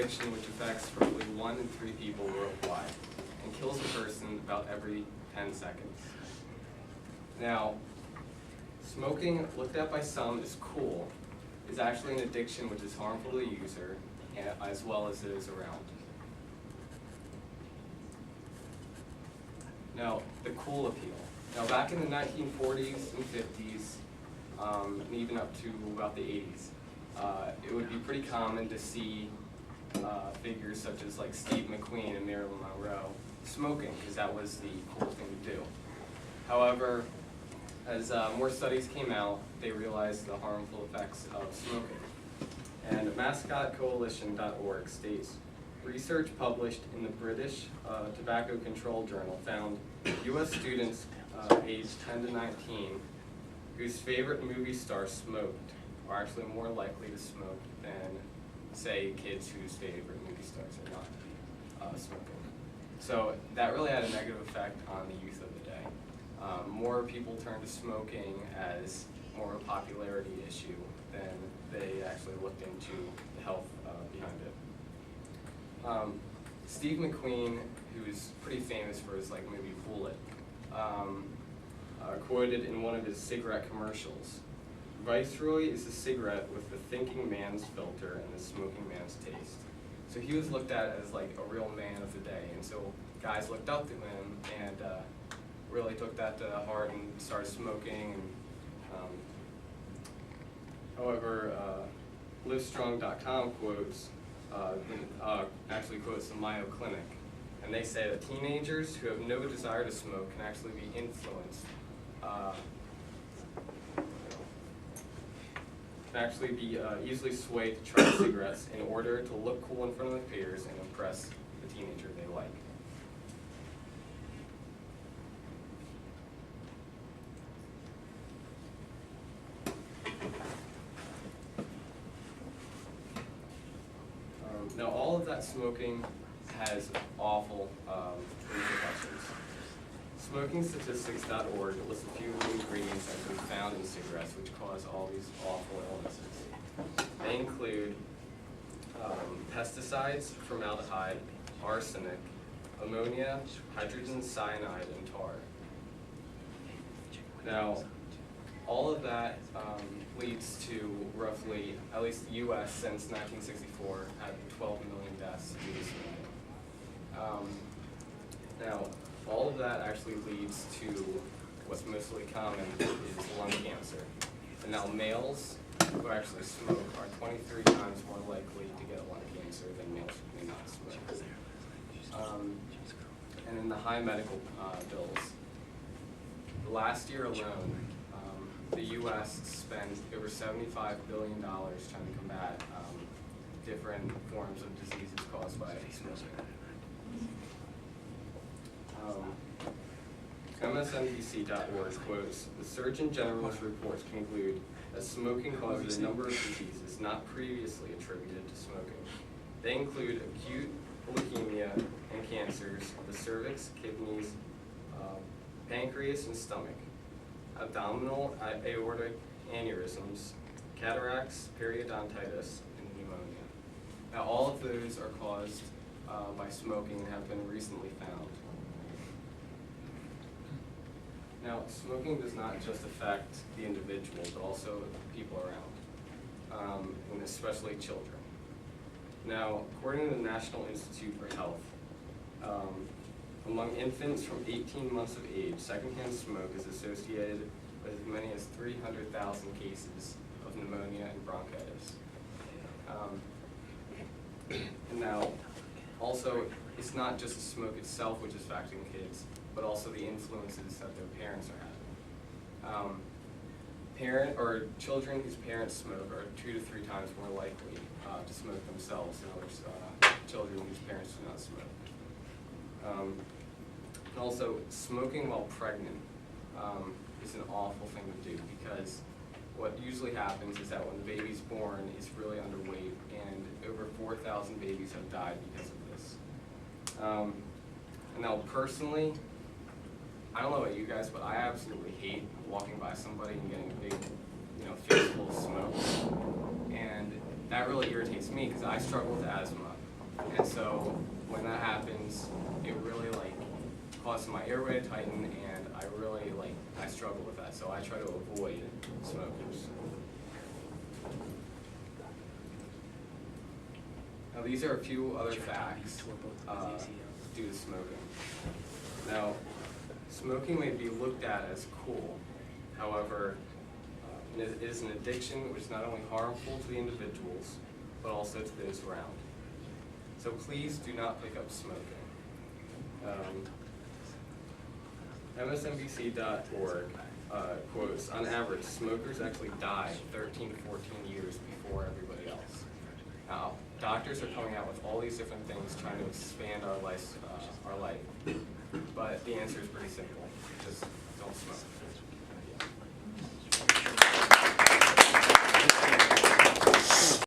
addiction which affects roughly 1 in 3 people worldwide and kills a person about every 10 seconds. Now, smoking, looked at by some as cool, is actually an addiction which is harmful to the user as well as those around. Now, the cool appeal. Now, back in the 1940s and 50s, and even up to about the 80s, it would be pretty common to see figures such as like Steve McQueen and Marilyn Monroe smoking, because that was the cool thing to do. However, as more studies came out, they realized the harmful effects of smoking. And mascotcoalition.org states, research published in the British Tobacco Control Journal found U.S. students aged 10 to 19 whose favorite movie star smoked are actually more likely to smoke than, say, kids whose favorite movie stars are not smoking. So that really had a negative effect on the youth of the day. More people turned to smoking as more of a popularity issue than they actually looked into the health behind it. Steve McQueen, who's pretty famous for his movie Bullet, quoted in one of his cigarette commercials, "Viceroy is a cigarette with the thinking man's filter and the smoking man's taste." So he was looked at as like a real man of the day, and so guys looked up to him and really took that to heart and started smoking. And, however, Livestrong.com quotes, actually quotes the Mayo Clinic, and they say that teenagers who have no desire to smoke can actually be influenced, easily swayed to try cigarettes in order to look cool in front of their peers and impress the teenager they like. Now, all of that smoking has awful repercussions. SmokingStatistics.org lists a few of the ingredients that have been found in cigarettes which cause all these awful illnesses. They include pesticides, formaldehyde, arsenic, ammonia, hydrogen cyanide, and tar. Now, all of that leads to roughly, at least the U.S. since 1964, had 12 million deaths due to smoking. Now, all of that actually leads to what's mostly common is lung cancer. And now males who actually smoke are 23 times more likely to get lung cancer than males who do not smoke. And in the high medical bills, last year alone, the U.S. spent over $75 billion trying to combat different forms of diseases caused by smoking. MSNBC.org quotes, "The Surgeon General's reports conclude that smoking causes a number of diseases not previously attributed to smoking. They include acute leukemia and cancers of the cervix, kidneys, pancreas and stomach, abdominal aortic aneurysms, cataracts, periodontitis, and pneumonia." Now, all of those are caused by smoking and have been recently found. Now, smoking does not just affect the individual, but also the people around, and especially children. Now, according to the National Institute for Health, among infants from 18 months of age, secondhand smoke is associated with as many as 300,000 cases of pneumonia and bronchitis. And now, also, it's not just the smoke itself which is affecting kids, but also the influences that their parents are having. Children whose parents smoke are 2 to 3 times more likely to smoke themselves than children whose parents do not smoke. And also, smoking while pregnant is an awful thing to do, because what usually happens is that when the baby's born, it's really underweight, and over 4,000 babies have died because of this. And now, personally, I don't know about you guys, but I absolutely hate walking by somebody and getting a big, face full of smoke, and that really irritates me because I struggle with asthma, And so when that happens, it really like causes my airway to tighten, and I really I struggle with that. So I try to avoid smokers. Now these are a few other facts due to smoking. Now, smoking may be looked at as cool. However, it is an addiction which is not only harmful to the individuals, but also to those around. So please do not pick up smoking. MSNBC.org quotes, on average, smokers actually die 13 to 14 years before everybody else. Now, doctors are coming out with all these different things trying to expand our life, but the answer is pretty simple. Just don't smoke.